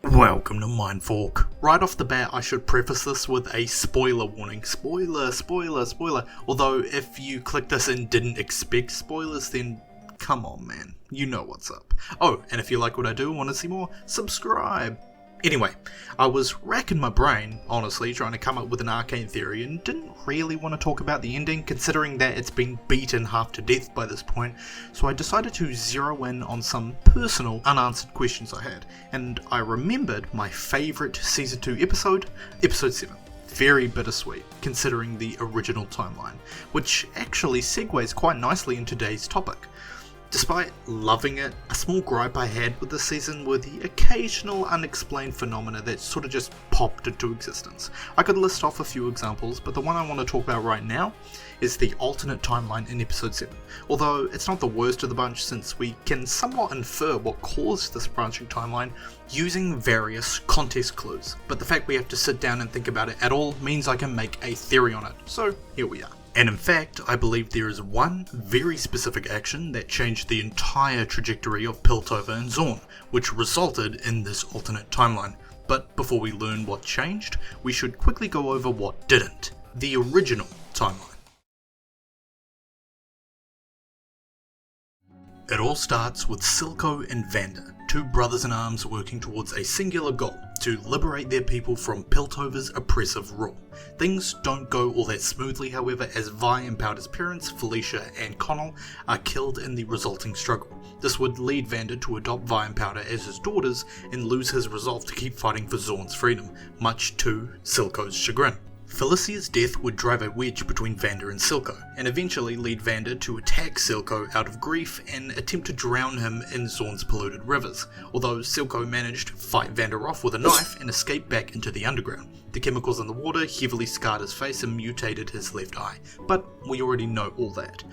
Welcome to Mindfork. Right off the bat, I should preface this with a spoiler warning. Spoiler. Although, if you clicked this and didn't expect spoilers, then come on, man. You know what's up. Oh, and if you like what I do and want to see more, subscribe. Anyway, I was racking my brain, honestly, trying to come up with an Arcane theory and didn't really want to talk about the ending, considering that it's been beaten half to death by this point, so I decided to zero in on some personal, unanswered questions I had, and I remembered my favourite Season 2 episode, Episode 7. Very bittersweet, considering the original timeline, which actually segues quite nicely in today's topic. Despite loving it, a small gripe I had with this season were the occasional unexplained phenomena that sort of just popped into existence. I could list off a few examples, but the one I want to talk about right now is the alternate timeline in episode 7. Although it's not the worst of the bunch, since we can somewhat infer what caused this branching timeline using various context clues. But the fact we have to sit down and think about it at all means I can make a theory on it, so here we are. And in fact, I believe there is one very specific action that changed the entire trajectory of Piltover and Zorn, which resulted in this alternate timeline. But before we learn what changed, we should quickly go over what didn't. The original timeline. It all starts with Silco and Vander, two brothers-in-arms working towards a singular goal, to liberate their people from Piltover's oppressive rule. Things don't go all that smoothly, however, as Vi and Powder's parents, Felicia and Connell, are killed in the resulting struggle. This would lead Vander to adopt Vi and Powder as his daughters and lose his resolve to keep fighting for Zorn's freedom, much to Silco's chagrin. Felicia's death would drive a wedge between Vander and Silco, and eventually lead Vander to attack Silco out of grief and attempt to drown him in Zorn's polluted rivers, although Silco managed to fight Vander off with a knife and escape back into the underground. The chemicals in the water heavily scarred his face and mutated his left eye, but we already know all that.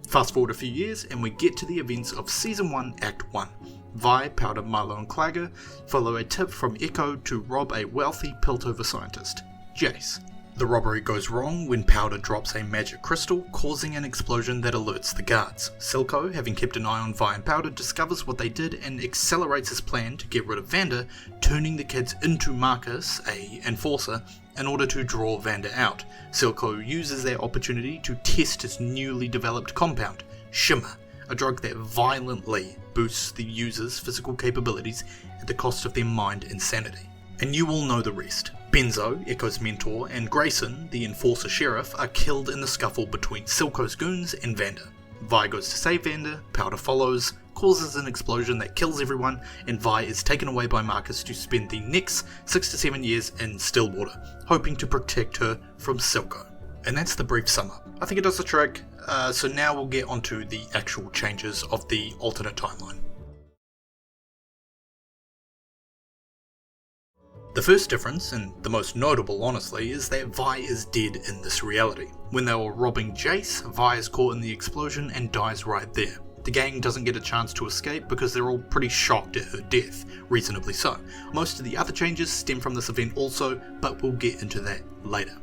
Fast forward a few years and we get to the events of Season 1, Act 1. Vi, Powder, Milo and Clagger follow a tip from Echo to rob a wealthy Piltover scientist, Jace. The robbery goes wrong when Powder drops a magic crystal, causing an explosion that alerts the guards. Silco, having kept an eye on Vi and Powder, discovers what they did and accelerates his plan to get rid of Vander, turning the kids into Marcus, a enforcer, in order to draw Vander out. Silco uses that opportunity to test his newly developed compound, Shimmer, a drug that violently boosts the user's physical capabilities at the cost of their mind and sanity. And you all know the rest. Benzo, Echo's mentor, and Grayson, the enforcer sheriff, are killed in the scuffle between Silco's goons and Vander. Vi goes to save Vander, Powder follows, causes an explosion that kills everyone, and Vi is taken away by Marcus to spend the next 6 to 7 years in Stillwater, hoping to protect her from Silco. And that's the brief sum up. I think it does the trick, so now we'll get onto the actual changes of the alternate timeline. The first difference, and the most notable honestly, is that Vi is dead in this reality. When they were robbing Jace, Vi is caught in the explosion and dies right there. The gang doesn't get a chance to escape because they're all pretty shocked at her death, reasonably so. Most of the other changes stem from this event also, but we'll get into that later.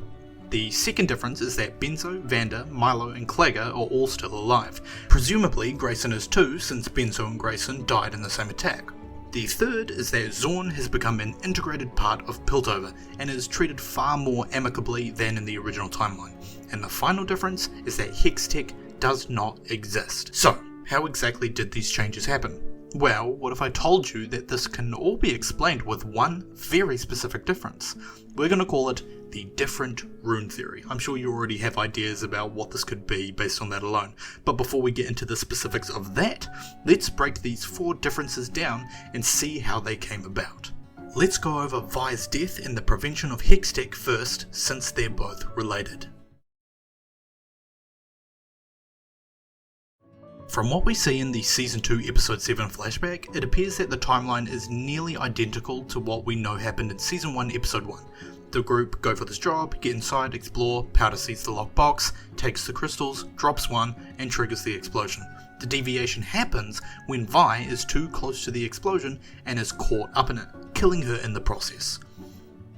The second difference is that Benzo, Vander, Milo and Clagger are all still alive. Presumably Grayson is too, since Benzo and Grayson died in the same attack. The third is that Zorn has become an integrated part of Piltover and is treated far more amicably than in the original timeline. And the final difference is that Hextech does not exist. So, how exactly did these changes happen? Well, what if I told you that this can all be explained with one very specific difference? We're going to call it the different rune theory. I'm sure you already have ideas about what this could be based on that alone, but before we get into the specifics of that, let's break these 4 differences down and see how they came about. Let's go over Vi's death and the prevention of Hextech first, since they're both related. From what we see in the Season 2 Episode 7 flashback, it appears that the timeline is nearly identical to what we know happened in Season 1 Episode 1. The group go for this job, get inside, explore, Powder sees the locked box, takes the crystals, drops one, and triggers the explosion. The deviation happens when Vi is too close to the explosion and is caught up in it, killing her in the process.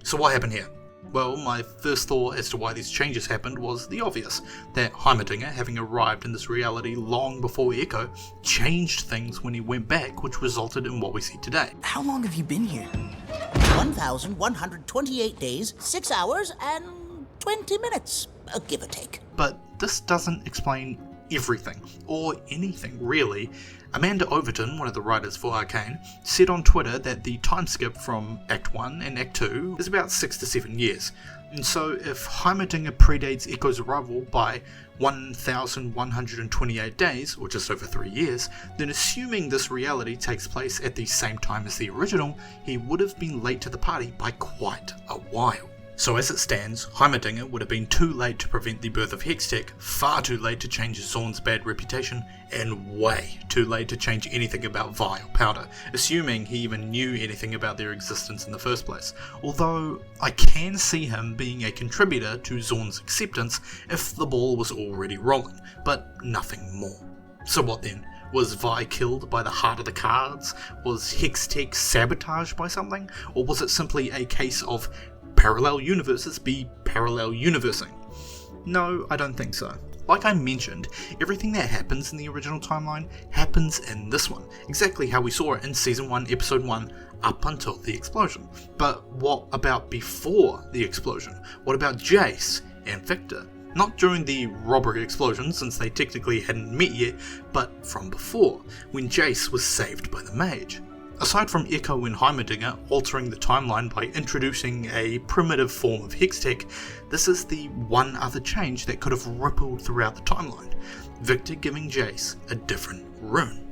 So what happened here? Well, my first thought as to why these changes happened was the obvious, that Heimerdinger, having arrived in this reality long before Echo, changed things when he went back, which resulted in what we see today. How long have you been here? 1,128 days, 6 hours, and 20 minutes, give or take. But this doesn't explain everything, or anything really. Amanda Overton, one of the writers for Arcane, said on Twitter that the time skip from Act 1 and Act 2 is about 6 to 7 years. And so if Heimerdinger predates Echo's arrival by 1,128 days, or just over 3 years, then assuming this reality takes place at the same time as the original, he would have been late to the party by quite a while. So as it stands, Heimerdinger would have been too late to prevent the birth of Hextech, far too late to change Zorn's bad reputation, and way too late to change anything about Vi or Powder, assuming he even knew anything about their existence in the first place. Although I can see him being a contributor to Zorn's acceptance if the ball was already rolling, but nothing more. So what then? Was Vi killed by the heart of the cards? Was Hextech sabotaged by something? Or was it simply a case of parallel universes be parallel universing? No, I don't think so. Like I mentioned, everything that happens in the original timeline happens in this one, exactly how we saw it in Season 1, Episode 1, up until the explosion. But what about before the explosion? What about Jace and Victor? Not during the robbery explosion, since they technically hadn't met yet, but from before, when Jace was saved by the mage. Aside from Echo and Heimerdinger altering the timeline by introducing a primitive form of Hextech, this is the one other change that could have rippled throughout the timeline: Victor giving Jace a different rune.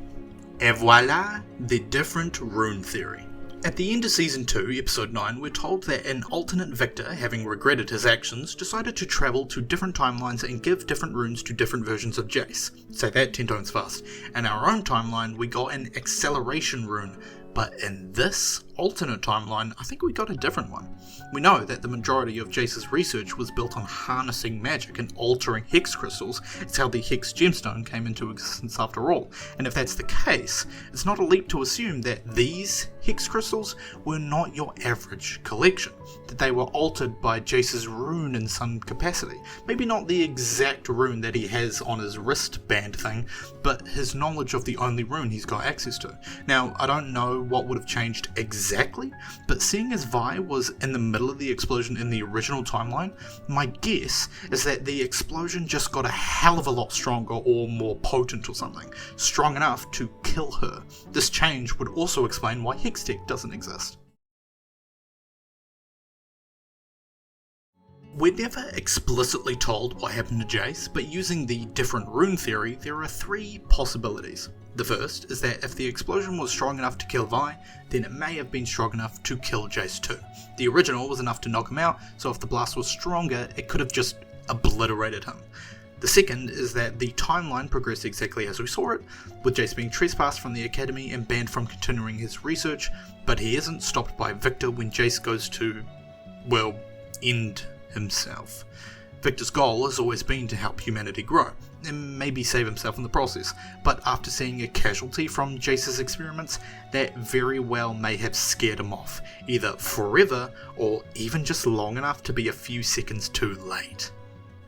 Et voila, the different rune theory. At the end of Season 2, Episode 9, we're told that an alternate Victor, having regretted his actions, decided to travel to different timelines and give different runes to different versions of Jace. Say that 10 times fast. In our own timeline, we got an acceleration rune, but in this alternate timeline, I think we got a different one. We know that the majority of Jace's research was built on harnessing magic and altering hex crystals. It's how the hex gemstone came into existence after all. And if that's the case, it's not a leap to assume that these hex crystals were not your average collection, that they were altered by Jace's rune in some capacity. Maybe not the exact rune that he has on his wristband thing, but his knowledge of the only rune he's got access to. Now, I don't know what would have changed exactly, but seeing as Vi was in the middle of the explosion in the original timeline, my guess is that the explosion just got a hell of a lot stronger or more potent or something, strong enough to kill her. This change would also explain why Hextech doesn't exist. We're never explicitly told what happened to Jace, but using the different rune theory, there are 3 possibilities. The first is that if the explosion was strong enough to kill Vi, then it may have been strong enough to kill Jace too. The original was enough to knock him out, so if the blast was stronger, it could have just obliterated him. The second is that the timeline progressed exactly as we saw it, with Jace being trespassed from the academy and banned from continuing his research, but he isn't stopped by Victor when Jace goes to, well, end himself. Victor's goal has always been to help humanity grow, and maybe save himself in the process, but after seeing a casualty from Jace's experiments, that very well may have scared him off, either forever or even just long enough to be a few seconds too late.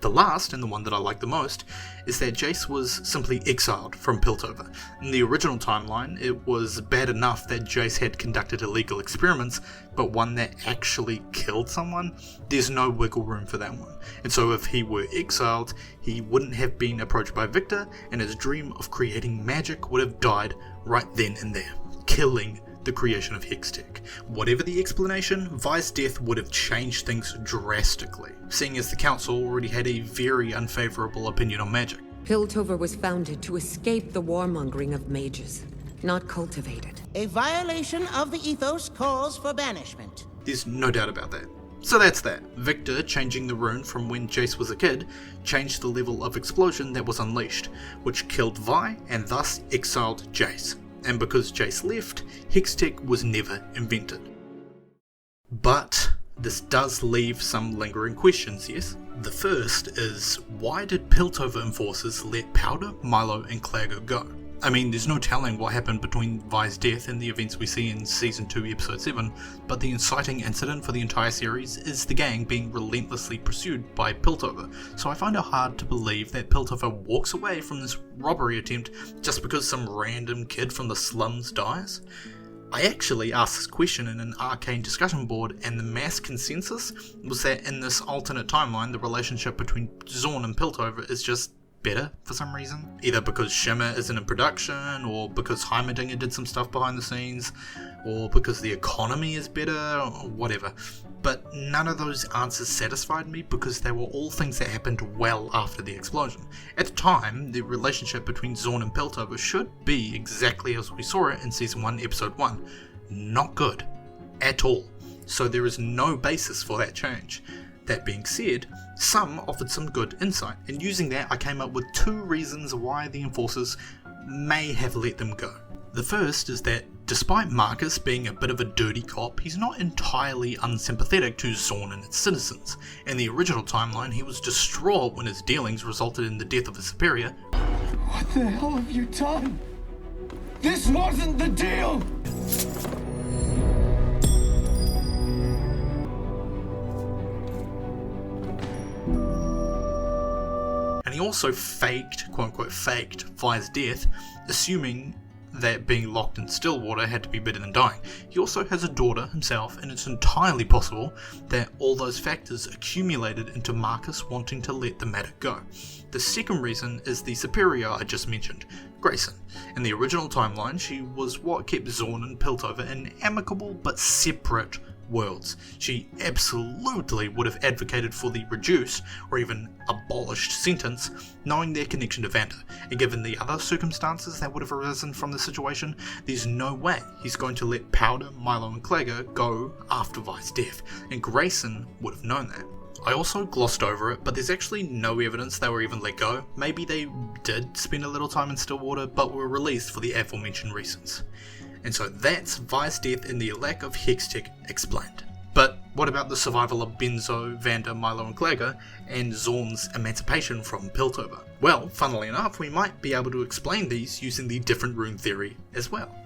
The last, and the one that I like the most, is that Jace was simply exiled from Piltover. In the original timeline, it was bad enough that Jace had conducted illegal experiments, but one that actually killed someone? There's no wiggle room for that one. And so if he were exiled, he wouldn't have been approached by Victor, and his dream of creating magic would have died right then and there, killing the creation of Hextech. Whatever the explanation, Vi's death would have changed things drastically, seeing as the council already had a very unfavourable opinion on magic. Piltover was founded to escape the warmongering of mages, not cultivated. A violation of the ethos calls for banishment. There's no doubt about that. So that's that. Victor changing the rune from when Jace was a kid changed the level of explosion that was unleashed, which killed Vi and thus exiled Jace. And because Jace left, Hextech was never invented. But this does leave some lingering questions, yes? The first is, why did Piltover enforcers let Powder, Milo and Clago go? I mean, there's no telling what happened between Vi's death and the events we see in Season 2, Episode 7, but the inciting incident for the entire series is the gang being relentlessly pursued by Piltover, so I find it hard to believe that Piltover walks away from this robbery attempt just because some random kid from the slums dies. I actually asked this question in an Arcane discussion board, and the mass consensus was that in this alternate timeline, the relationship between Zorn and Piltover is just better for some reason. Either because Shimmer isn't in production, or because Heimerdinger did some stuff behind the scenes, or because the economy is better, or whatever. But none of those answers satisfied me because they were all things that happened well after the explosion. At the time, the relationship between Zorn and Piltover should be exactly as we saw it in Season 1, Episode 1. Not good. At all. So there is no basis for that change. That being said, some offered some good insight, and using that I came up with 2 reasons why the Enforcers may have let them go. The first is that despite Marcus being a bit of a dirty cop, he's not entirely unsympathetic to Zorn and its citizens. In the original timeline, he was distraught when his dealings resulted in the death of his superior. What the hell have you done? This wasn't the deal! And he also faked, quote-unquote faked, Vi's death, assuming that being locked in Stillwater had to be better than dying. He also has a daughter himself, and it's entirely possible that all those factors accumulated into Marcus wanting to let the matter go. The second reason is the superior I just mentioned, Grayson. In the original timeline, she was what kept Zorn and Piltover in amicable but separate worlds. She absolutely would have advocated for the reduced or even abolished sentence, knowing their connection to Vander, and given the other circumstances that would have arisen from the situation, there's no way he's going to let Powder, Milo and Clagger go after Vi's death, and Grayson would have known that. I also glossed over it, but there's actually no evidence they were even let go. Maybe they did spend a little time in Stillwater, but were released for the aforementioned reasons. And so that's Vi's death and the lack of Hextech explained. But what about the survival of Benzo, Vander, Milo and Clagger, and Zorn's emancipation from Piltover? Well, funnily enough, we might be able to explain these using the different room theory as well.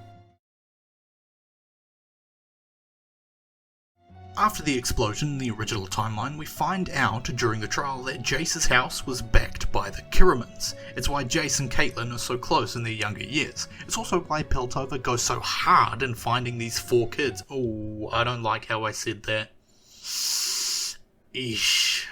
After the explosion in the original timeline, we find out during the trial that Jace's house was backed by the Kiramans. It's why Jace and Caitlin are so close in their younger years. It's also why Piltover goes so hard in finding these 4 kids. Oh, I don't like how I said that. Eesh.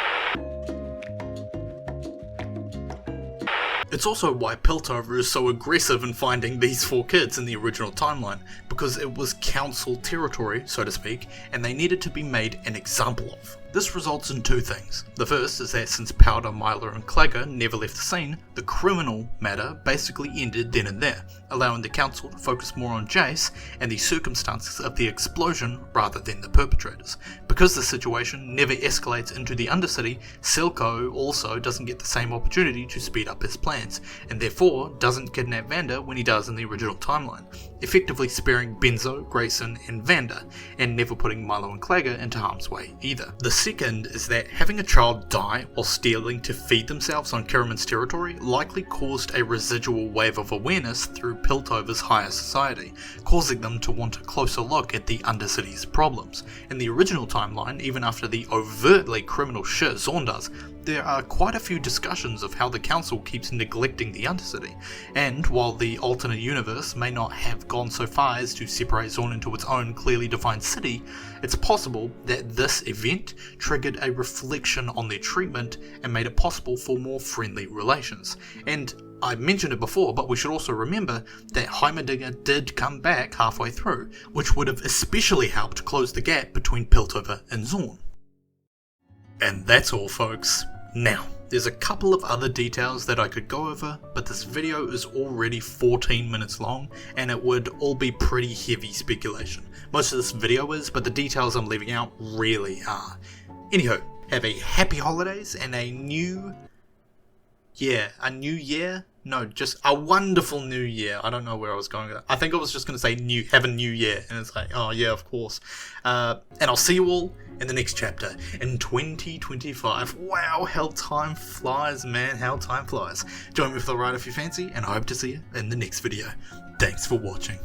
It's also why Piltover is so aggressive in finding these 4 kids in the original timeline, because it was council territory, so to speak, and they needed to be made an example of. This results in 2 things. The first is that since Powder, Milo and Clagger never left the scene, the criminal matter basically ended then and there, allowing the council to focus more on Jace and the circumstances of the explosion rather than the perpetrators. Because the situation never escalates into the Undercity, Silco also doesn't get the same opportunity to speed up his plans, and therefore doesn't kidnap Vander when he does in the original timeline, effectively sparing Benzo, Grayson and Vander, and never putting Milo and Clagger into harm's way either. The second is that having a child die while stealing to feed themselves on Kiraman's territory likely caused a residual wave of awareness through Piltover's higher society, causing them to want a closer look at the Undercity's problems. In the original timeline, even after the overtly criminal shit Zorn does, there are quite a few discussions of how the council keeps neglecting the Undercity, and while the alternate universe may not have gone so far as to separate Zorn into its own clearly defined city, it's possible that this event triggered a reflection on their treatment and made it possible for more friendly relations. And I mentioned it before, but we should also remember that Heimerdinger did come back halfway through, which would have especially helped close the gap between Piltover and Zorn. And that's all, folks. Now, there's a couple of other details that I could go over, but this video is already 14 minutes long, and it would all be pretty heavy speculation. Most of this video is, but the details I'm leaving out really are. Anyhow, have a happy holidays and a new year No, just a wonderful new year. I don't know where I was going with that. I think I was just going to say have a new year. And it's like, oh yeah, of course. And I'll see you all in the next chapter in 2025. Wow, how time flies, man. How time flies. Join me for the ride if you fancy, and I hope to see you in the next video. Thanks for watching.